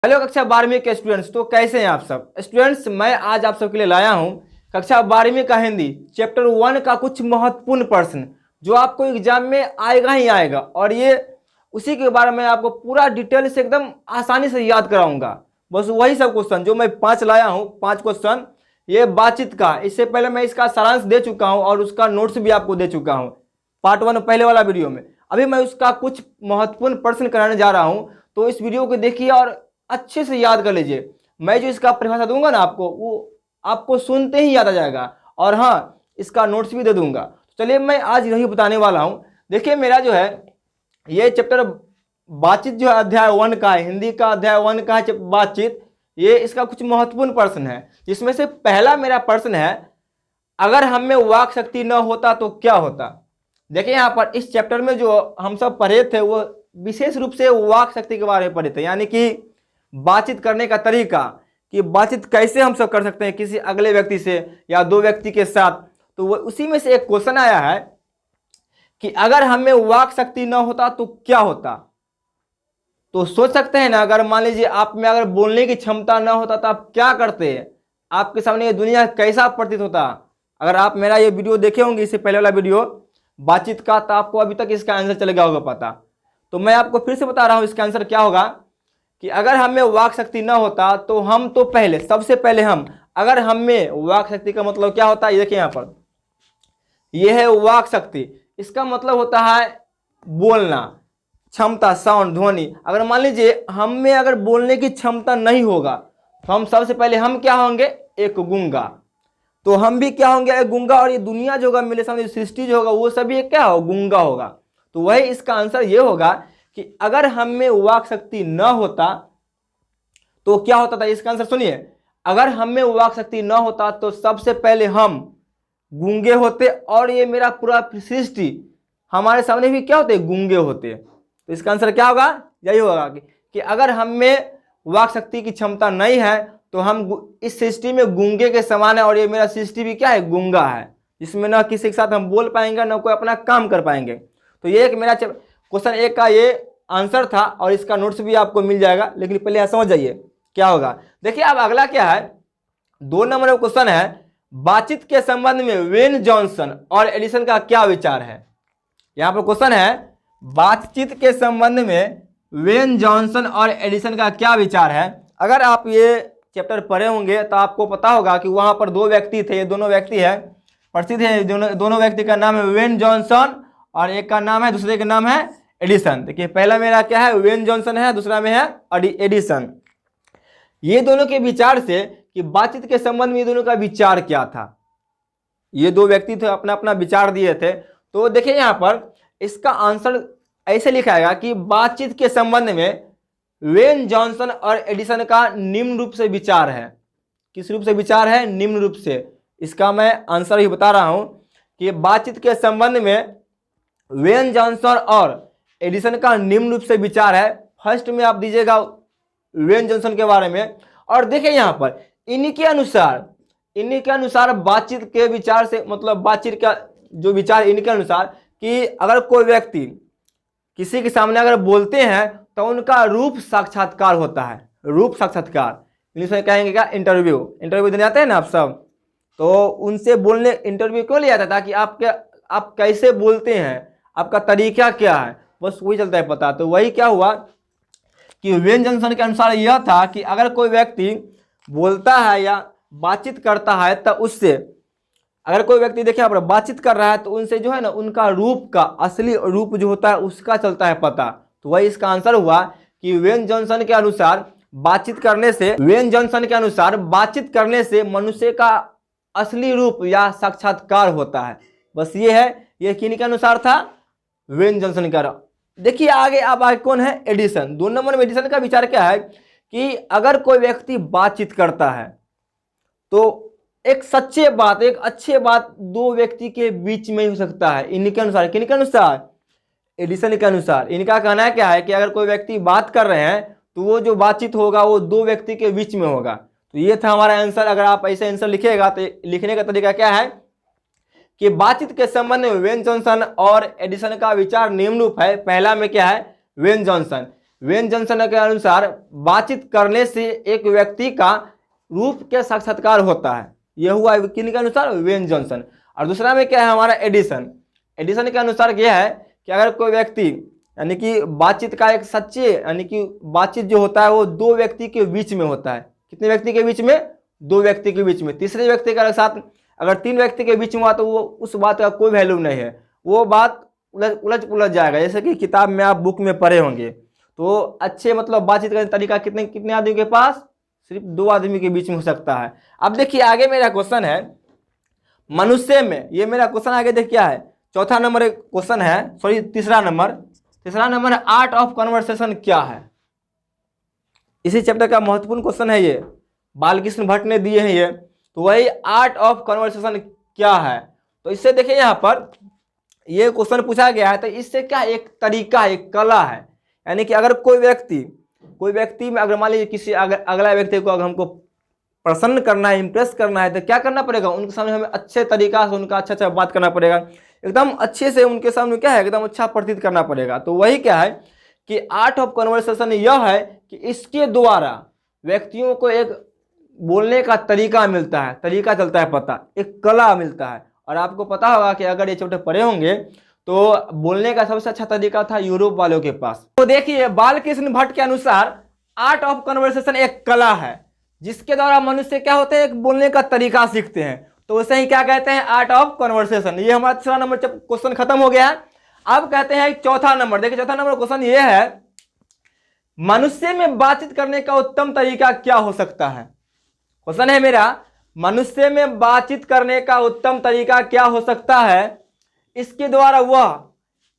Hello कक्षा 12वीं के स्टूडेंट्स। तो कैसे हैं आप सब स्टूडेंट्स। मैं आज आप सबके लिए लाया हूं कक्षा 12वीं का हिंदी चैप्टर 1 का कुछ महत्वपूर्ण प्रश्न जो आपको एग्जाम में आएगा ही आएगा, और ये उसी के बारे में आपको पूरा डिटेल से एकदम आसानी से याद कराऊंगा। बस वही सब क्वेश्चन जो मैं 5 लाया हूं, 5 क्वेश्चन ये बातचीत का। इससे पहले मैं इसका सारांश दे चुका हूं और उसका नोट्स भी आपको दे चुका हूं पार्ट 1 पहले वाला वीडियो में। अभी मैं उसका कुछ महत्वपूर्ण प्रश्न कराने जा रहा हूं, तो इस वीडियो को देखिए और अच्छे से याद कर लीजिए। मैं जो इसका परिभाषा दूंगा ना आपको, वो आपको सुनते ही याद आ जाएगा, और हाँ इसका नोट्स भी दे दूंगा। तो चलिए मैं आज यही बताने वाला हूं। देखिए मेरा जो है ये चैप्टर बातचीत जो है अध्याय 1 का है, हिंदी का अध्याय 1 का है बातचीत। ये इसका कुछ महत्वपूर्ण प्रश्न है, जिसमें से पहला मेरा प्रश्न है, अगर हम में वाक शक्ति न होता तो क्या होता। देखिए यहाँ पर इस चैप्टर में जो हम सब पढ़े थे वो विशेष रूप से वाक शक्ति के बारे में पढ़े थे, यानी कि बातचीत करने का तरीका, कि बातचीत कैसे हम सब कर सकते हैं किसी अगले व्यक्ति से या दो व्यक्ति के साथ। तो वो उसी में से एक क्वेश्चन आया है कि अगर हमें वाक शक्ति न होता तो क्या होता। तो सोच सकते हैं ना, अगर मान लीजिए आप में अगर बोलने की क्षमता न होता तो आप क्या करते हैं, आपके सामने ये दुनिया कैसा प्रतीत होता। अगर आप मेरा ये वीडियो देखे होंगे, इससे पहले वाला वीडियो बातचीत का, तो आपको अभी तक इसका आंसर चल गया होगा पता। तो मैं आपको फिर से बता रहा हूं इसका आंसर क्या होगा, कि अगर हमें वाक शक्ति न होता तो हम तो पहले सबसे पहले हम, अगर हमें वाक शक्ति का मतलब क्या होता है, ये देखिए यहाँ पर ये है वाक शक्ति। इसका मतलब होता है बोलना, क्षमता, साउंड, ध्वनि। अगर मान लीजिए हम में अगर बोलने की क्षमता नहीं होगा तो हम सबसे पहले हम क्या होंगे, एक गूंगा। तो हम भी क्या होंगे, एक गूंगा, और ये दुनिया जो होगा मेरे सामने सृष्टि जो होगा वो सभी क्या हो, गूंगा होगा। तो वही इसका आंसर ये होगा कि अगर हम में वाक शक्ति न होता तो क्या होता था। इसका आंसर सुनिए, अगर हम में वाक शक्ति न होता तो सबसे पहले हम गूंगे होते, और ये मेरा पूरा सृष्टि हमारे सामने भी क्या होते, गूंगे होते। तो इसका आंसर क्या होगा, यही होगा कि अगर हम में वाक शक्ति की क्षमता नहीं है तो हम इस सृष्टि में गूंगे के समान है, और ये मेरा सृष्टि भी क्या है, गूंगा है, जिसमें ना किसी के साथ हम बोल पाएंगे ना कोई अपना काम कर पाएंगे। तो ये एक मेरा क्वेश्चन 1 का ये आंसर था, और इसका नोट्स भी आपको मिल जाएगा। लेकिन पहले यहां समझ जाइए क्या होगा। देखिए अब अगला क्या है, 2 नंबर का क्वेश्चन है, बातचीत के संबंध में वेन जॉनसन और एडिसन का क्या विचार है। यहां पर क्वेश्चन है, बातचीत के संबंध में वेन जॉनसन और एडिसन का क्या विचार है। अगर आप ये चैप्टर पढ़े होंगे तो आपको पता होगा कि वहां पर 2 व्यक्ति थे, ये दोनों व्यक्ति है प्रसिद्ध है, दोनों व्यक्ति का नाम है वेन जॉनसन, और एक का नाम है, दूसरे का नाम है एडिसन। देखिए पहला मेरा क्या है, वेन जॉनसन है, दूसरा में है एडिसन। ये दोनों के विचार से कि बातचीत के संबंध में ये दोनों का विचार क्या था। ये 2 व्यक्ति थे, अपना अपना विचार दिए थे। तो देखिए यहाँ पर इसका आंसर ऐसे लिखा है कि बातचीत के संबंध में वेन जॉनसन और एडिसन का निम्न रूप से विचार है। किस रूप से विचार है, निम्न रूप से। इसका मैं आंसर ही बता रहा हूं कि बातचीत के संबंध में वेन जॉनसन और एडिसन का निम्न रूप से विचार है। फर्स्ट में आप दीजिएगा वेन जॉनसन के बारे में, और देखिए यहाँ पर इन्हीं के अनुसार बातचीत के विचार से, मतलब बातचीत का जो विचार इनके अनुसार, कि अगर कोई व्यक्ति किसी के सामने अगर बोलते हैं तो उनका रूप साक्षात्कार होता है। रूप साक्षात्कार इंग्लिश में कहेंगे क्या, इंटरव्यू देने आते हैं ना आप सब, तो उनसे बोलने इंटरव्यू क्यों लिया जाता है कि आप कैसे बोलते हैं, आपका तरीका क्या है, बस वही चलता है पता। तो वही क्या हुआ कि वेन जॉनसन के अनुसार यह था कि अगर कोई व्यक्ति बोलता है या बातचीत करता है तो उससे, अगर कोई व्यक्ति देखिए यहाँ पर बातचीत कर रहा है तो उनसे जो है ना, उनका रूप का असली रूप जो होता है उसका चलता है पता। तो वही इसका आंसर हुआ कि वेन जॉनसन के अनुसार बातचीत करने से मनुष्य का असली रूप या साक्षात्कार होता है। बस ये है, ये किन के अनुसार था, वेन जॉनसन का। देखिए आगे अब कौन है, एडिसन। 2 नंबर में एडिसन का विचार क्या है कि अगर कोई व्यक्ति बातचीत करता है तो एक सच्चे बात, एक अच्छे बात 2 व्यक्ति के बीच में हो सकता है। इनके अनुसार, किनके अनुसार, एडिसन के अनुसार। इनका कहना है क्या है कि अगर कोई व्यक्ति बात कर रहे हैं तो वो जो बातचीत होगा वो 2 व्यक्ति के बीच में होगा। तो ये था हमारा आंसर। अगर आप ऐसे आंसर लिखिएगा तो लिखने का तरीका क्या है कि बातचीत के संबंध में वेन जॉनसन और एडिसन का विचार निम्न रूप है। पहला में क्या है, वेन जॉनसन, वेन जॉनसन के अनुसार बातचीत करने से एक व्यक्ति का रूप के साक्षात्कार होता है। यह हुआ किन के अनुसार? When Johnson. और दूसरा में क्या है हमारा? एडिसन। एडिसन के अनुसार यह है कि अगर कोई व्यक्ति यानी कि बातचीत का एक सच्चे यानी कि बातचीत जो होता है वो दो व्यक्ति के बीच में होता है। कितने व्यक्ति के बीच में? दो व्यक्ति के बीच में। तीसरे व्यक्ति के साथ अगर तीन व्यक्ति के बीच में हुआ तो वो उस बात का कोई वैल्यू नहीं है, वो बात उलझ जाएगा। जैसे कि किताब में आप बुक में पढ़े होंगे। तो अच्छे मतलब बातचीत का तरीका कितने आदमी के पास? सिर्फ दो आदमी के बीच में हो सकता है। अब देखिए आगे मेरा क्वेश्चन है मनुष्य में, ये मेरा क्वेश्चन आगे देखिए क्या है? चौथा नंबर क्वेश्चन है, सॉरी तीसरा नंबर है आर्ट ऑफ कन्वर्सेशन क्या है? इसी चैप्टर का महत्वपूर्ण क्वेश्चन है ये, बालकृष्ण भट्ट ने दिए हैं ये। तो वही आर्ट ऑफ कन्वर्सेशन क्या है? तो इससे देखिए यहाँ पर ये क्वेश्चन पूछा गया है। तो इससे क्या एक तरीका है, एक कला है। यानी कि अगर कोई व्यक्ति में अगर मान लीजिए किसी अगला व्यक्ति को अगर हमको प्रसन्न करना है, इंप्रेस करना है, तो क्या करना पड़ेगा? उनके सामने हमें अच्छे तरीका से उनका अच्छा बात करना पड़ेगा, एकदम अच्छे से उनके सामने क्या है एकदम अच्छा प्रतीत करना पड़ेगा। तो वही क्या है कि आर्ट ऑफ कन्वर्सेशन यह है कि इसके द्वारा व्यक्तियों को एक बोलने का तरीका मिलता है, तरीका चलता है पता, एक कला मिलता है। और आपको पता होगा कि अगर ये छोटे पढ़े होंगे तो बोलने का सबसे अच्छा तरीका था यूरोप वालों के पास। तो देखिए बालकृष्ण भट्ट के अनुसार आर्ट ऑफ कन्वर्सेशन एक कला है जिसके द्वारा मनुष्य क्या होते हैं? एक बोलने का तरीका सीखते हैं। तो उसे ही क्या कहते हैं? Art of conversation. ये हमारा तीसरा नंबर क्वेश्चन खत्म हो गया है। अब कहते हैं चौथा नंबर। देखिए चौथा नंबर क्वेश्चन ये है मनुष्य में बातचीत करने का उत्तम तरीका क्या हो सकता है? क्वेश्चन है मेरा मनुष्य में बातचीत करने का उत्तम तरीका क्या हो सकता है? इसके द्वारा वह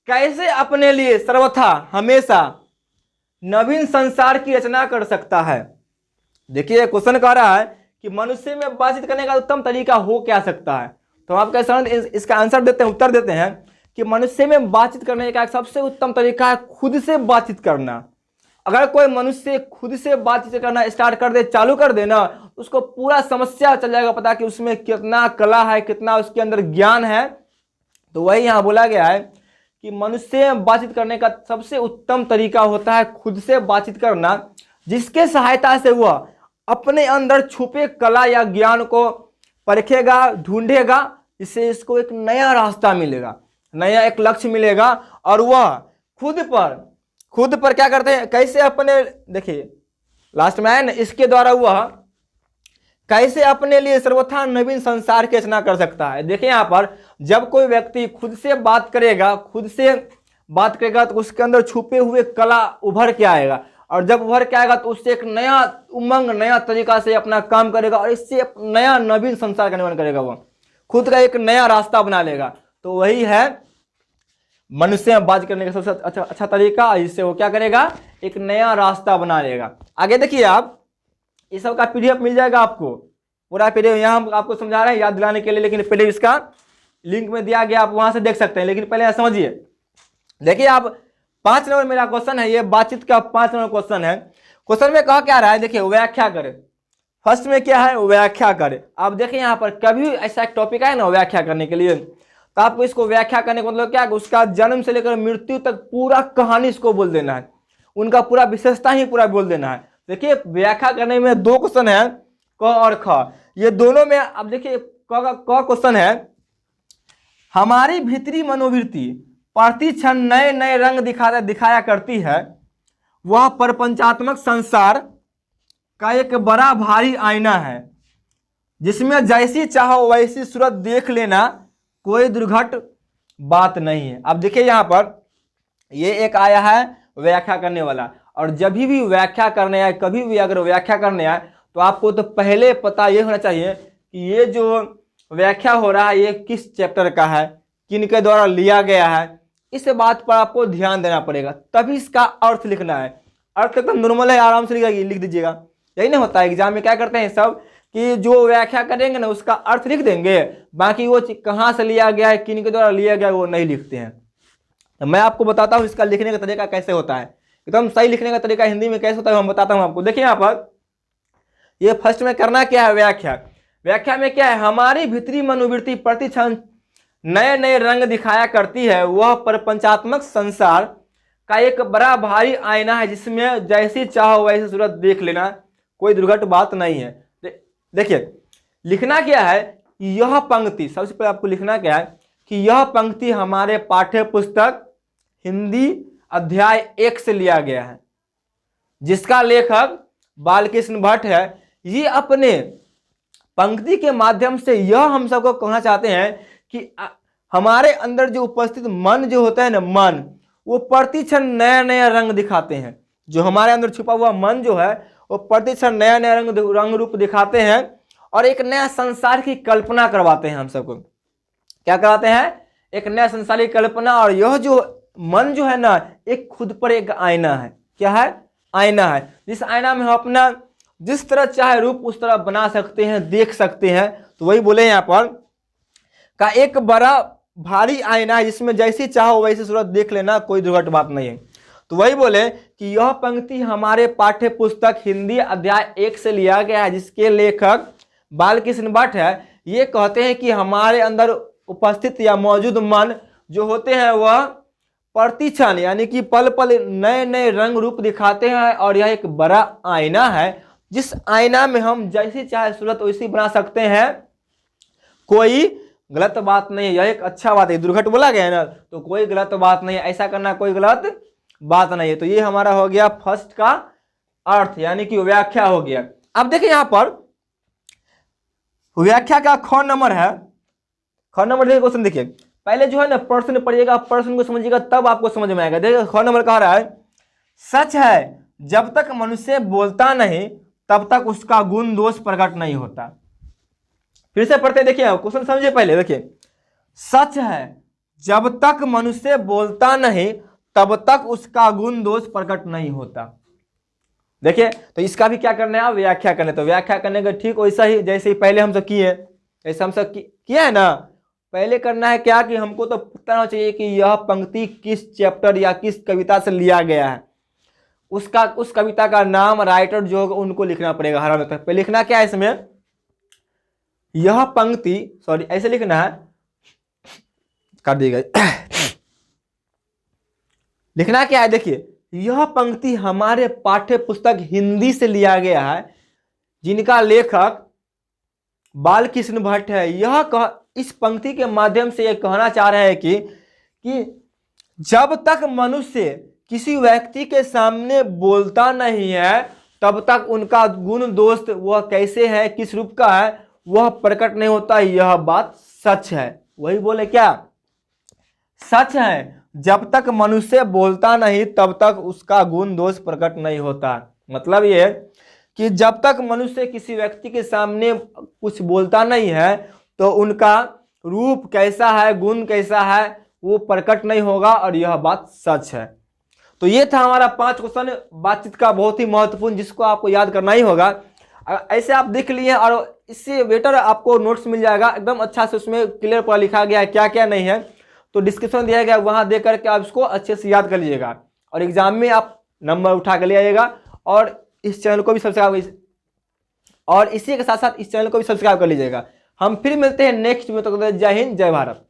कैसे अपने लिए सर्वथा हमेशा नवीन संसार की रचना कर सकता है? देखिए क्वेश्चन कह रहा है कि मनुष्य में बातचीत करने का उत्तम तरीका हो क्या सकता है। तो आप कैसे इसका आंसर देते हैं, उत्तर देते हैं कि मनुष्य में बातचीत करने का सबसे उत्तम तरीका है खुद से बातचीत करना। अगर कोई मनुष्य खुद से बातचीत करना स्टार्ट कर दे, चालू कर दे ना, उसको पूरा समस्या चल जाएगा पता कि उसमें कितना कला है, कितना उसके अंदर ज्ञान है। तो वही यहाँ बोला गया है कि मनुष्य बातचीत करने का सबसे उत्तम तरीका होता है खुद से बातचीत करना, जिसके सहायता से वह अपने अंदर छुपे कला या ज्ञान को परखेगा, ढूंढेगा, इससे इसको एक नया रास्ता मिलेगा, नया एक लक्ष्य मिलेगा। और वह खुद पर क्या करते हैं? कैसे अपने, देखिए लास्ट में आए ना, इसके द्वारा वह कैसे अपने लिए सर्वथा नवीन संसार की रचना कर सकता है। देखिए यहाँ पर जब कोई व्यक्ति खुद से बात करेगा तो उसके अंदर छुपे हुए कला उभर के आएगा। और जब उभर के आएगा तो उससे एक नया उमंग, नया तरीका से अपना काम करेगा और इससे नया नवीन संसार का निर्माण करेगा। वो खुद का एक नया रास्ता बना लेगा। तो वही है मनुष्य में बात करने का सबसे अच्छा तरीका, इससे वो क्या करेगा? एक नया रास्ता बना लेगा। आगे देखिए आप, इस सब का पीडीएफ मिल जाएगा आपको, पूरा पीडीएफ यहाँ हम आपको समझा रहे हैं याद दिलाने के लिए, लेकिन पीडीएफ इसका लिंक में दिया गया, आप वहां से देख सकते हैं। लेकिन पहले समझिए, देखिए आप 5 नंबर मेरा क्वेश्चन है, ये बातचीत का 5 नंबर क्वेश्चन है। क्वेश्चन में कहा क्या रहा है? देखिए व्याख्या करें। फर्स्ट में क्या है? व्याख्या करें। आप देखिए यहाँ पर कभी ऐसा एक टॉपिक है ना व्याख्या करने के लिए, तो आपको इसको व्याख्या करने का मतलब क्या है? उसका जन्म से लेकर मृत्यु तक पूरा कहानी इसको बोल देना है, उनका पूरा विशेषता ही पूरा बोल देना है। देखिए व्याख्या करने में 2 क्वेश्चन है, क और ख। ये दोनों में अब देखिए क क्वेश्चन है हमारी भीतरी मनोवृत्ति प्रति क्षण नए नए रंग दिखाया करती है, वह प्रपंचात्मक संसार का एक बड़ा भारी आईना है जिसमें जैसी चाहो वैसी सूरत देख लेना कोई दुर्घट बात नहीं है। अब देखिए यहाँ पर ये एक आया है व्याख्या करने वाला, और जब भी व्याख्या करने आए, कभी भी अगर व्याख्या करने आए तो आपको तो पहले पता ये होना चाहिए कि ये जो व्याख्या हो रहा है ये किस चैप्टर का है, किनके द्वारा लिया गया है। इस बात पर आपको ध्यान देना पड़ेगा, तभी इसका अर्थ लिखना है। अर्थ एकदम नॉर्मल है, आराम से लिख दीजिएगा। यही नहीं होता है एग्जाम में, क्या करते हैं सब कि जो व्याख्या करेंगे ना उसका अर्थ लिख देंगे, बाकी वो कहाँ से लिया गया है, किनके द्वारा लिया गया है, वो नहीं लिखते हैं। तो मैं आपको बताता हूँ इसका लिखने का तरीका कैसे होता है, एकदम सही लिखने का तरीका हिंदी में कैसे होता है हम बताता हूँ आपको। देखिए यहाँ पर ये फर्स्ट में करना क्या है? व्याख्या में क्या है? हमारी भीतरी मनोवृत्ति प्रति क्षण नए नए रंग दिखाया करती है, वह प्रपंचात्मक संसार का एक बड़ा भारी आईना है जिसमें जैसी चाहो वैसी सूरत देख लेना, कोई दुर्घट बात नहीं है। देखिए लिखना क्या है, यह पंक्ति, सबसे पहले आपको लिखना क्या है कि यह पंक्ति हमारे पाठ्य पुस्तक हिंदी अध्याय 1 से लिया गया है, जिसका लेखक बालकृष्ण भट्ट है। ये अपने पंक्ति के माध्यम से यह हम सबको कहना चाहते हैं कि हमारे अंदर जो उपस्थित मन जो होता है ना, मन वो प्रतिक्षण नया नया रंग दिखाते हैं। जो हमारे अंदर छुपा हुआ मन जो है वो प्रतिक्षण नया नया रंग रूप दिखाते हैं और एक नया संसार की कल्पना करवाते हैं हम सबको। क्या करवाते हैं? एक नया संसार की कल्पना। और यह जो मन जो है ना, एक खुद पर एक आईना है। क्या है? आईना है। जिस आईना में हम अपना जिस तरह चाहे रूप उस तरह बना सकते हैं, देख सकते हैं। तो वही बोले यहाँ पर का एक बड़ा भारी आईना है जिसमें जैसी चाहो वैसी सूरत देख लेना, कोई दुर्घट बात नहीं है। तो वही बोले कि यह पंक्ति हमारे पाठ्य पुस्तक हिंदी अध्याय 1 से लिया गया है, जिसके लेखक बालकृष्ण भट्ट है। ये कहते हैं कि हमारे अंदर उपस्थित या मौजूद मन जो होते हैं वह प्रतिक्षण यानी कि पल पल नए नए रंग रूप दिखाते हैं और यह एक बड़ा आईना है जिस आईना में हम जैसी चाहे सूरत वैसी बना सकते हैं, कोई गलत बात नहीं है। यह एक अच्छा बात है। दुर्घट बोला गया है ना, तो कोई गलत बात नहीं है, ऐसा करना कोई गलत बात नहीं है। तो ये हमारा हो गया फर्स्ट का अर्थ यानी कि व्याख्या हो गया। अब देखिए यहां पर व्याख्या का ख नंबर है। ख नंबर देखिए क्वेश्चन, देखिए पहले जो है ना प्रश्न पढ़िएगा, प्रश्न को समझिएगा तब आपको समझ में आएगा। देखिए ख नंबर कह रहा है, सच है जब तक मनुष्य बोलता नहीं तब तक उसका गुण दोष प्रकट नहीं होता। फिर से पढ़ते देखिए, क्वेश्चन समझिए पहले। देखिए सच है जब तक मनुष्य बोलता नहीं तब तक उसका गुण दोष प्रकट नहीं होता। देखिए तो इसका भी क्या करना है? व्याख्या करने। तो व्याख्या करने का ठीक वैसा ही जैसे ही पहले हम सब किए, जैसे हम सब किया है ना, पहले करना है क्या कि हमको तो पता होना चाहिए कि यह पंक्ति किस चैप्टर या किस कविता से लिया गया है। उस कविता का नाम, राइटर जो होगा उनको लिखना पड़ेगा हर तक। पहले लिखना क्या है इसमें, यह पंक्ति, सॉरी ऐसे लिखना है, कर दिएगा। लिखना क्या है? देखिए यह पंक्ति हमारे पाठ्य पुस्तक हिंदी से लिया गया है, जिनका लेखक बालकृष्ण भट्ट है। इस पंक्ति के माध्यम से यह कहना चाह रहे हैं कि जब तक मनुष्य किसी व्यक्ति के सामने बोलता नहीं है तब तक उनका गुण दोष वह कैसे है, किस रूप का है, वह प्रकट नहीं होता। यह बात सच है। वही बोले क्या? सच है जब तक मनुष्य बोलता नहीं तब तक उसका गुण दोष प्रकट नहीं होता। मतलब ये कि जब तक मनुष्य किसी व्यक्ति के सामने कुछ बोलता नहीं है तो उनका रूप कैसा है, गुण कैसा है, वो प्रकट नहीं होगा और यह बात सच है। तो ये था हमारा 5 क्वेश्चन बातचीत का, बहुत ही महत्वपूर्ण, जिसको आपको याद करना ही होगा। ऐसे आप देख लिए और इससे बेटर आपको नोट्स मिल जाएगा एकदम अच्छा से, उसमें क्लियर पर लिखा गया है क्या क्या नहीं है। तो डिस्क्रिप्शन दिया गया, वहां देख करके आप इसको अच्छे से याद कर लीजिएगा और एग्जाम में आप नंबर उठा कर ले आइएगा। और इस चैनल को भी सब्सक्राइब, और इसी के साथ साथ इस चैनल को भी सब्सक्राइब कर लीजिएगा। हम फिर मिलते हैं नेक्स्ट में। तो जय हिंद, जय भारत।